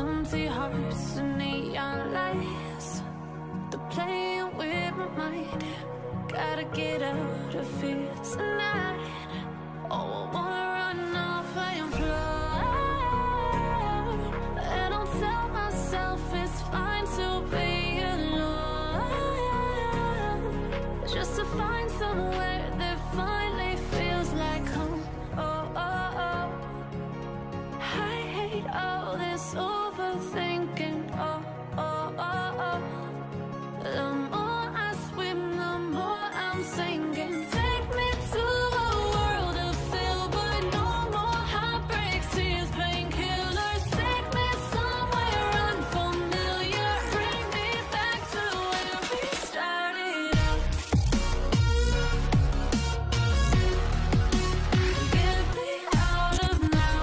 Empty hearts and neon lights, they're playing with my mind. Gotta get out of here tonight. Oh, I wanna run off and fly. And I'll tell myself it's fine to be alone, just to find somewhere that finally feels like home. Oh, oh, oh. I hate all this overthinking. Oh, oh, oh, oh. The more I swim, the more I'm sinking. Take me to a world of silver. No more heartbreaks, tears, painkillers. Take me somewhere unfamiliar. Bring me back to where we started out. Get me out of now,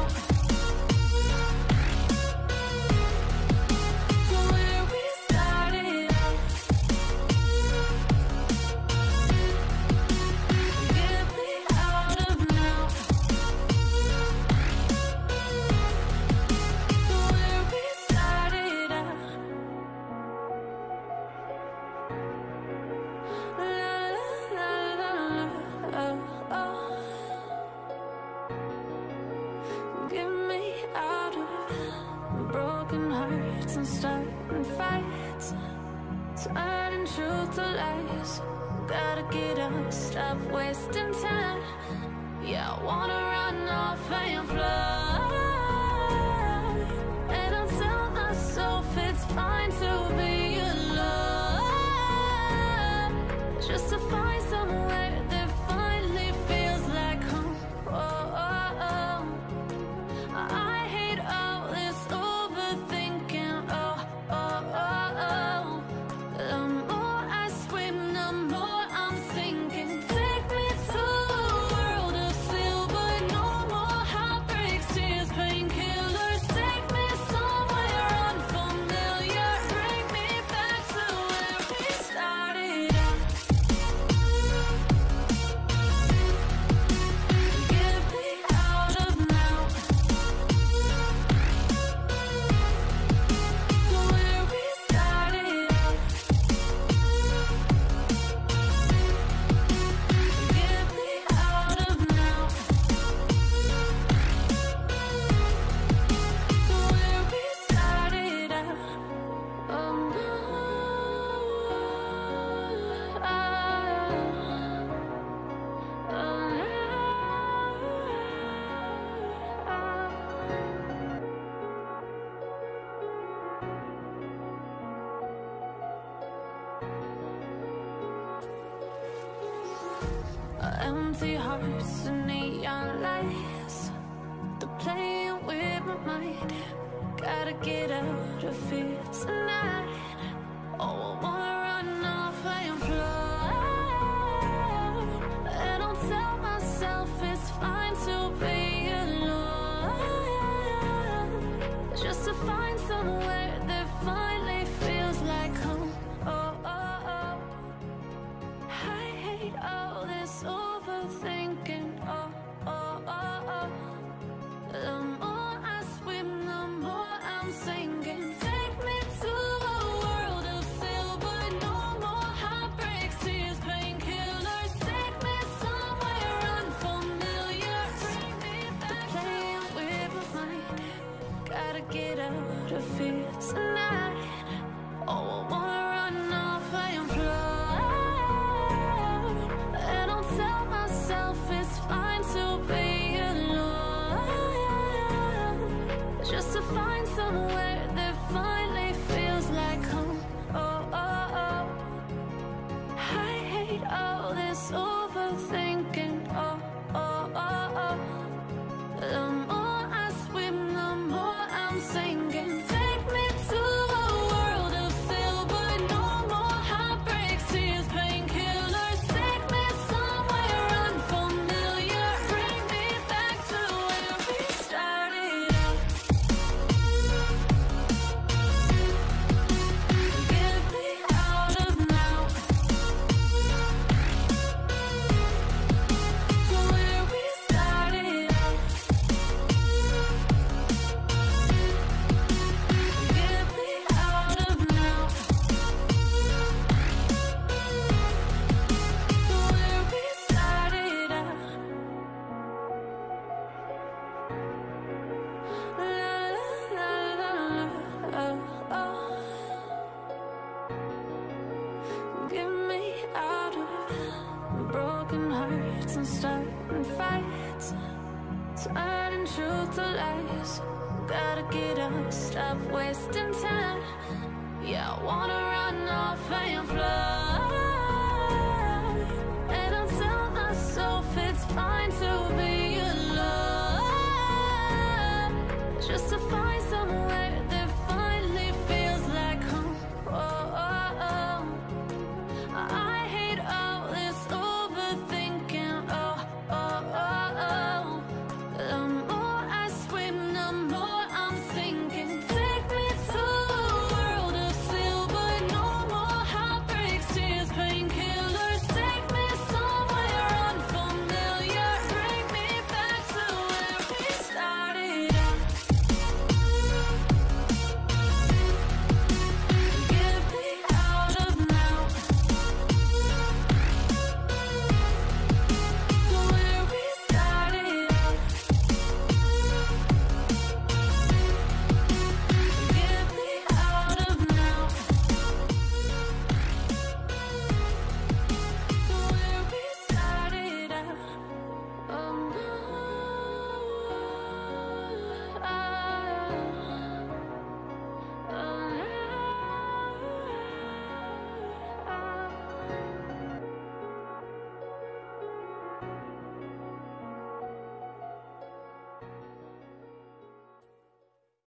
to where we started out. Get me out of now, to where we started out. La la la la, oh, oh. Get me out of broken hearts and starting fights, turning truth to lies. Gotta get up, stop wasting time. Yeah, I wanna run off and fly. And I'll tell myself it's fine to be alone, just to find somewhere that finally feels like home. Oh, oh, oh. I hate all this overthinking. Oh, oh, oh, oh. The more I swim, the more I'm sinking. Take me to a world of silver. No more heartbreaks, tears, painkillers. Take me somewhere unfamiliar. Bring me back to where we started out. Get me out of now, to where we started out. Get me out of now, to where we started out. Oh no, oh no. Empty hearts and neon lights, they're playing with my mind. Gotta get out of here tonight. Oh, I wanna run off and fly. And I'll tell myself it's fine to be alone, just to find somewhere that finally feels like home. Oh, oh, oh. I hate all this overthinking. Oh, oh, oh, oh. The more I swim, the more I'm sinking. Take me to a world of silver. No more heartbreaks, tears, painkillers. Take me somewhere unfamiliar. Bring me back. They're playing with my mind. Gotta get out of here tonight. Oh, I wanna run off and fly. And I'll tell myself it's fine to be alone, just to find somewhere that finally feels like home. Oh, oh, oh. I hate all this overthinking. Oh, oh, oh, oh. The more I swim, the more I'm sinking. Take me to a world of silver. No more heartbreaks, tears, painkillers. Take me somewhere unfamiliar. Bring me back to where we started out. Get me out of now, broken hearts and starting fights, turning truth to lies. Gotta get up, stop wasting time. Yeah, I wanna run off and fly.